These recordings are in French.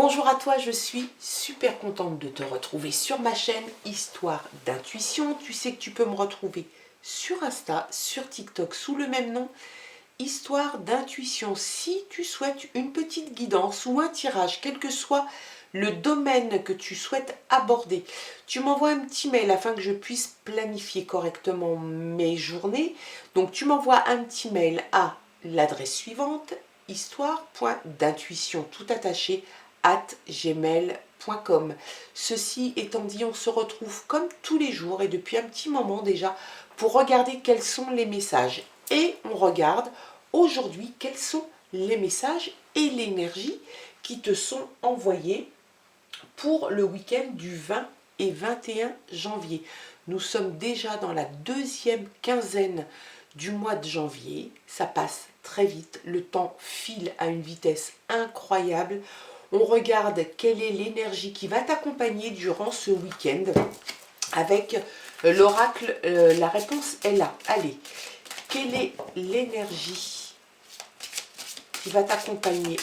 Bonjour à toi, je suis super contente de te retrouver sur ma chaîne Histoire d'intuition. Tu sais que tu peux me retrouver sur Insta, sur TikTok sous le même nom, Histoire d'intuition. Si tu souhaites une petite guidance ou un tirage, quel que soit le domaine que tu souhaites aborder, tu m'envoies un petit mail afin que je puisse planifier correctement mes journées. Donc tu m'envoies un petit mail à l'adresse suivante, histoire.d'intuition tout attaché @gmail.com. Ceci étant dit, on se retrouve comme tous les jours et depuis un petit moment déjà pour regarder quels sont les messages. Et on regarde aujourd'hui quels sont les messages et l'énergie qui te sont envoyés pour le week-end du 20 et 21 janvier. Nous sommes déjà dans la deuxième quinzaine du mois de janvier. Ça passe très vite, le temps file à une vitesse incroyable. On regarde quelle est l'énergie qui va t'accompagner durant ce week-end. Avec l'oracle, la réponse est là. Allez, quelle est l'énergie qui va t'accompagner ?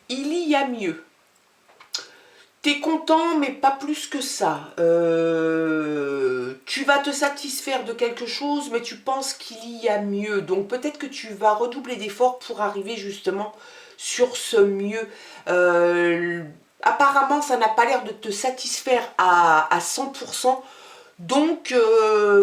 Il y a mieux. T'es content, mais pas plus que ça. Tu vas te satisfaire de quelque chose, mais tu penses qu'il y a mieux. Donc peut-être que tu vas redoubler d'efforts pour arriver justement sur ce mieux. Apparemment, ça n'a pas l'air de te satisfaire à 100%. Donc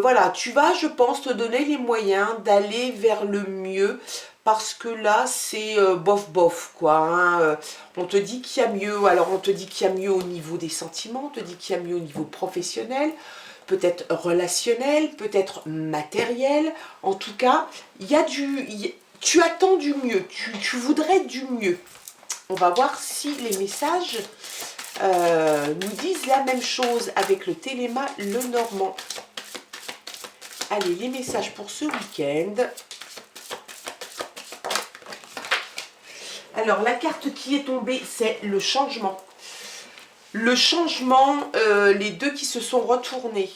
voilà, tu vas, je pense, te donner les moyens d'aller vers le mieux. Parce que là, c'est bof bof, quoi. Hein. On te dit qu'il y a mieux. Alors, on te dit qu'il y a mieux au niveau des sentiments, on te dit qu'il y a mieux au niveau professionnel, peut-être relationnel, peut-être matériel. En tout cas, il y a tu attends du mieux, tu voudrais du mieux. On va voir si les messages nous disent la même chose avec le Téléma Lenormand. Allez, les messages pour ce week-end. Alors, la carte qui est tombée, c'est le changement. Le changement, les deux qui se sont retournés.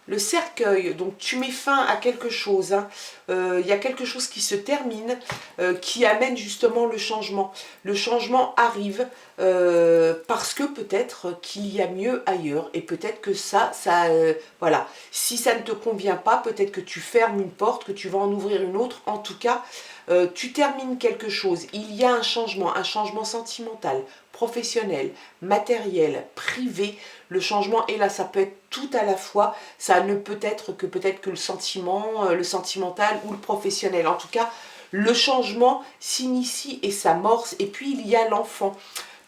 Le cercueil, donc tu mets fin à quelque chose. Hein. Y a quelque chose qui se termine, qui amène justement le changement. Le changement arrive parce que peut-être qu'il y a mieux ailleurs. Et peut-être que voilà. Si ça ne te convient pas, peut-être que tu fermes une porte, que tu vas en ouvrir une autre. En tout cas, tu termines quelque chose. Il y a un changement sentimental, professionnel, matériel, privé. Le changement est là, ça peut être tout à la fois. Ça ne peut être que peut-être que le sentiment, le sentimental ou le professionnel. En tout cas, le changement s'initie et s'amorce. Et puis il y a l'enfant.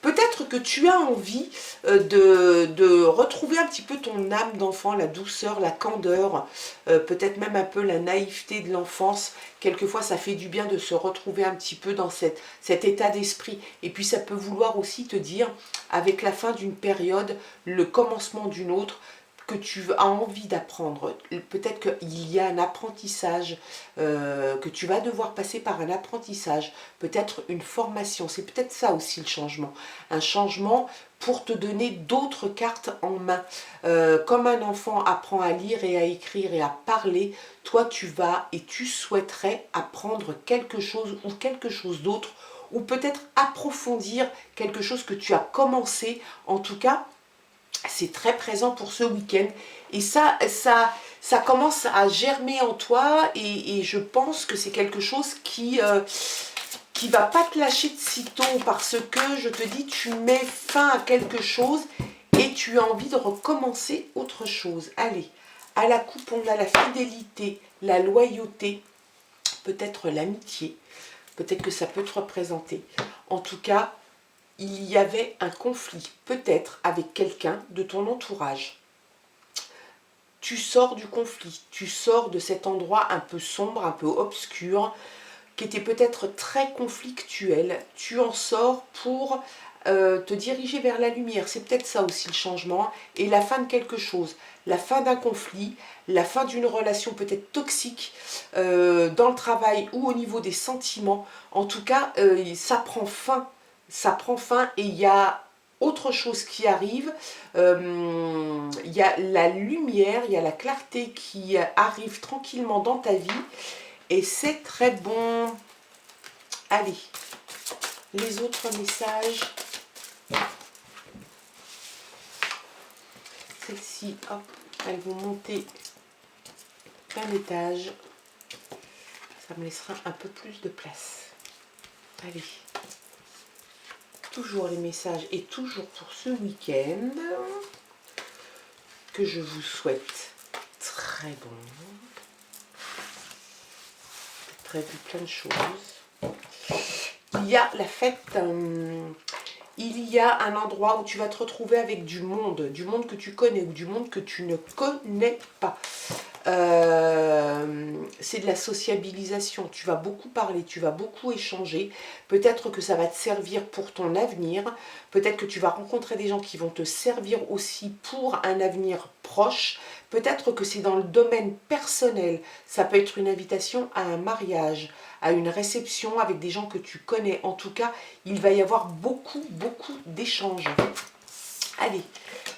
Peut-être que tu as envie de retrouver un petit peu ton âme d'enfant, la douceur, la candeur, peut-être même un peu la naïveté de l'enfance. Quelquefois, ça fait du bien de se retrouver un petit peu dans cet état d'esprit. Et puis, ça peut vouloir aussi te dire, avec la fin d'une période, le commencement d'une autre, que tu as envie d'apprendre. Peut-être qu'il y a un apprentissage, que tu vas devoir passer par un apprentissage, peut-être une formation. C'est peut-être ça aussi le changement. Un changement pour te donner d'autres cartes en main. Comme un enfant apprend à lire et à écrire et à parler, toi tu vas et tu souhaiterais apprendre quelque chose ou quelque chose d'autre, ou peut-être approfondir quelque chose que tu as commencé. En tout cas, c'est très présent pour ce week-end. Et ça commence à germer en toi et je pense que c'est quelque chose qui va pas te lâcher de sitôt parce que je te dis, tu mets fin à quelque chose et tu as envie de recommencer autre chose. Allez, à la coupe, on a la fidélité, la loyauté, peut-être l'amitié, peut-être que ça peut te représenter. En tout cas, il y avait un conflit, peut-être avec quelqu'un de ton entourage. Tu sors du conflit, tu sors de cet endroit un peu sombre, un peu obscur, qui était peut-être très conflictuel. Tu en sors pour te diriger vers la lumière. C'est peut-être ça aussi le changement. Et la fin de quelque chose, la fin d'un conflit, la fin d'une relation peut-être toxique dans le travail ou au niveau des sentiments. En tout cas, ça prend fin. Ça prend fin et il y a Autre chose qui arrive, il y a la lumière, il y a la clarté qui arrive tranquillement dans ta vie et c'est très bon. Allez, les autres messages. Celles-ci, hop, elles vont monter d'un étage. Ça me laissera un peu plus de place. Allez. Toujours les messages et toujours pour ce week-end que je vous souhaite très bon. Prévu plein de choses. Il y a la fête, il y a un endroit où tu vas te retrouver avec du monde que tu connais ou du monde que tu ne connais pas. C'est de la sociabilisation, tu vas beaucoup parler, tu vas beaucoup échanger, peut-être que ça va te servir pour ton avenir, peut-être que tu vas rencontrer des gens qui vont te servir aussi pour un avenir proche, peut-être que c'est dans le domaine personnel, ça peut être une invitation à un mariage, à une réception avec des gens que tu connais, en tout cas, il va y avoir beaucoup d'échanges. Allez,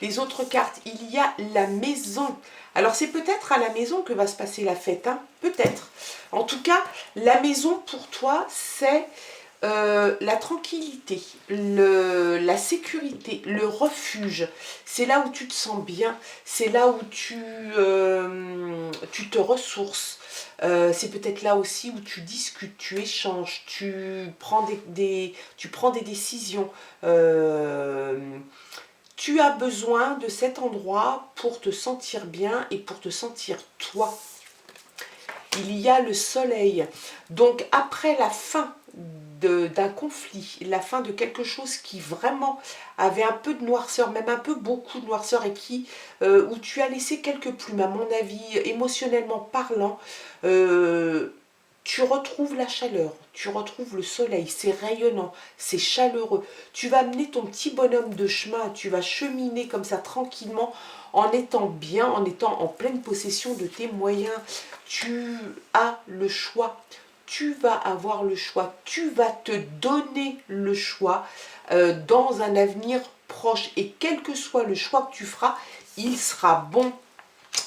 les autres cartes, il y a la maison. Alors, c'est peut-être à la maison que va se passer la fête, hein, peut-être. En tout cas, la maison, pour toi, c'est la tranquillité, la sécurité, le refuge. C'est là où tu te sens bien, c'est là où tu te ressources. C'est peut-être là aussi où tu discutes, tu échanges, tu prends des décisions. Tu as besoin de cet endroit pour te sentir bien et pour te sentir toi. Il y a le soleil. Donc après la fin d'un conflit, la fin de quelque chose qui vraiment avait un peu de noirceur, même un peu beaucoup de noirceur et où tu as laissé quelques plumes, à mon avis, émotionnellement parlant, tu retrouves la chaleur, tu retrouves le soleil, c'est rayonnant, c'est chaleureux. Tu vas amener ton petit bonhomme de chemin, tu vas cheminer comme ça tranquillement, en étant bien, en étant en pleine possession de tes moyens. Tu as le choix, tu vas avoir le choix, tu vas te donner le choix dans un avenir proche. Et quel que soit le choix que tu feras, il sera bon.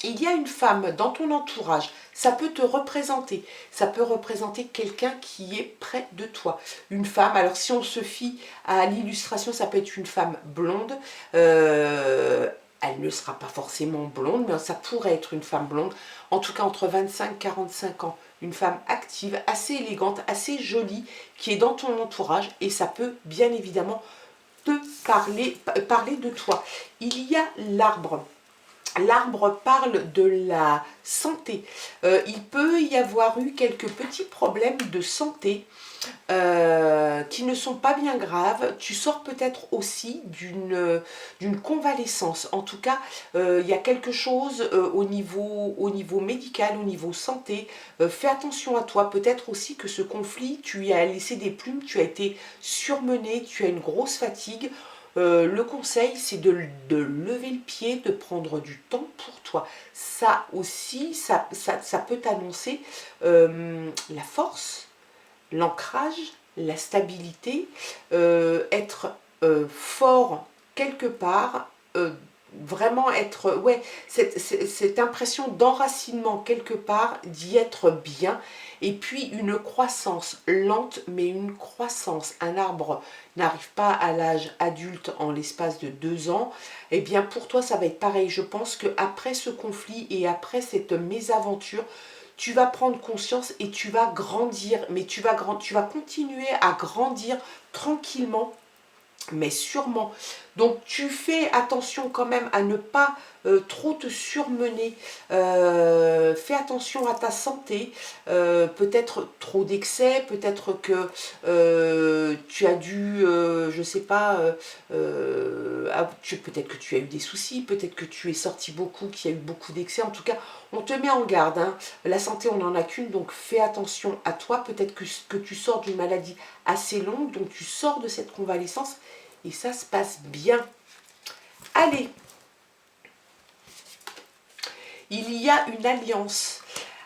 Il y a une femme dans ton entourage, ça peut te représenter, ça peut représenter quelqu'un qui est près de toi. Une femme, alors si on se fie à l'illustration, ça peut être une femme blonde, elle ne sera pas forcément blonde, mais ça pourrait être une femme blonde, en tout cas entre 25 et 45 ans. Une femme active, assez élégante, assez jolie, qui est dans ton entourage et ça peut bien évidemment te parler de toi. Il y a l'arbre. L'arbre parle de la santé. Il peut y avoir eu quelques petits problèmes de santé qui ne sont pas bien graves. Tu sors peut-être aussi d'une convalescence. En tout cas, il y a quelque chose au niveau médical, au niveau santé. Fais attention à toi. Peut-être aussi que ce conflit, tu y as laissé des plumes, tu as été surmené, tu as une grosse fatigue. Le conseil, c'est de lever le pied, de prendre du temps pour toi. Ça aussi, ça peut t'annoncer la force, l'ancrage, la stabilité, être fort quelque part, vraiment être, ouais, cette impression d'enracinement quelque part, d'y être bien, et puis une croissance lente, mais une croissance. Un arbre n'arrive pas à l'âge adulte en l'espace de 2 ans, et bien pour toi ça va être pareil. Je pense qu'après ce conflit et après cette mésaventure, tu vas prendre conscience et tu vas grandir, mais tu vas continuer à grandir tranquillement, mais sûrement. Donc tu fais attention quand même à ne pas trop te surmener. Fais attention à ta santé. Peut-être trop d'excès, peut-être que tu as dû, je sais pas, peut-être que tu as eu des soucis, peut-être que tu es sorti beaucoup, qu'il y a eu beaucoup d'excès. En tout cas, on te met en garde, hein. La santé, on n'en a qu'une, donc fais attention à toi. Peut-être que tu sors d'une maladie assez longue, donc tu sors de cette convalescence et ça se passe bien. Allez, il y a une alliance.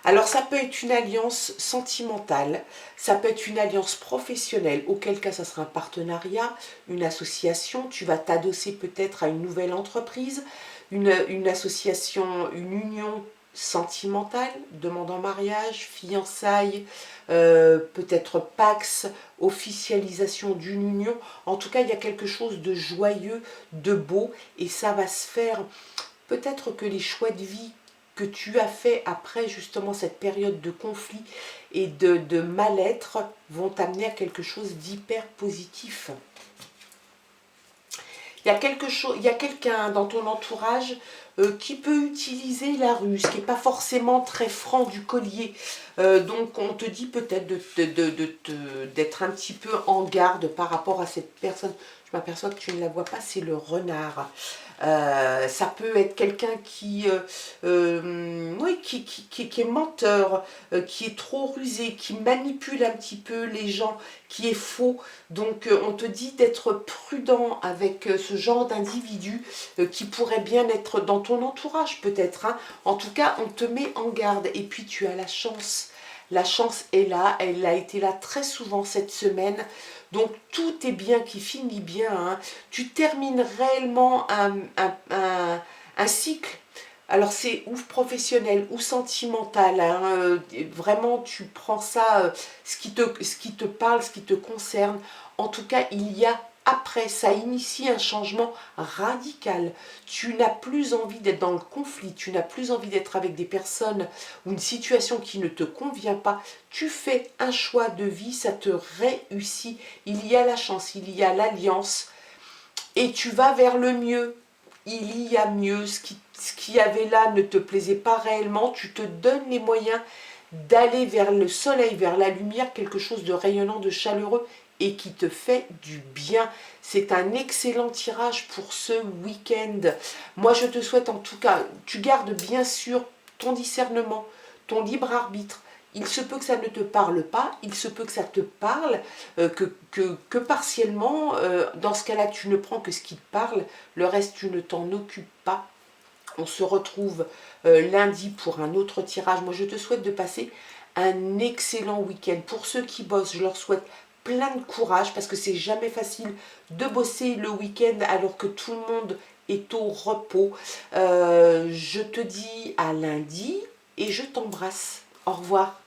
Alors ça peut être une alliance sentimentale, ça peut être une alliance professionnelle, auquel cas ça sera un partenariat, une association, tu vas t'adosser peut-être à une nouvelle entreprise, une association, une union sentimentale, demande en mariage, fiançailles, peut-être Pax, officialisation d'une union. En tout cas, il y a quelque chose de joyeux, de beau, et ça va se faire. Peut-être que les choix de vie que tu as fait après justement cette période de conflit et de mal-être vont t'amener à quelque chose d'hyper positif. Il y a quelqu'un dans ton entourage qui peut utiliser la ruse, qui n'est pas forcément très franc du collier. Donc on te dit peut-être d'être un petit peu en garde par rapport à cette personne. Je m'aperçois que tu ne la vois pas, c'est le renard. Ça peut être quelqu'un oui, qui est menteur, qui est trop rusé, qui manipule un petit peu les gens, qui est faux. Donc on te dit d'être prudent avec ce genre d'individu qui pourrait bien être dans ton entourage peut-être. Hein. En tout cas, on te met en garde. Et puis tu as la chance. La chance est là, elle a été là très souvent cette semaine. Donc tout est bien qui finit bien. Hein. Tu termines réellement un cycle. Alors c'est ou professionnel ou sentimental. Hein. Vraiment tu prends ça, ce qui te parle, ce qui te concerne. En tout cas il y a après, ça initie un changement radical. Tu n'as plus envie d'être dans le conflit, tu n'as plus envie d'être avec des personnes ou une situation qui ne te convient pas. Tu fais un choix de vie, ça te réussit. Il y a la chance, il y a l'alliance et tu vas vers le mieux. Il y a mieux, ce qui y avait là ne te plaisait pas réellement, tu te donnes les moyens d'aller vers le soleil, vers la lumière, quelque chose de rayonnant, de chaleureux et qui te fait du bien. C'est un excellent tirage pour ce week-end. Moi, je te souhaite en tout cas, tu gardes bien sûr ton discernement, ton libre arbitre. Il se peut que ça ne te parle pas, il se peut que ça te parle, que partiellement. Dans ce cas-là, tu ne prends que ce qui te parle, le reste, tu ne t'en occupes pas. On se retrouve lundi pour un autre tirage. Moi, je te souhaite de passer un excellent week-end. Pour ceux qui bossent, je leur souhaite plein de courage parce que c'est jamais facile de bosser le week-end alors que tout le monde est au repos. Je te dis à lundi et je t'embrasse. Au revoir.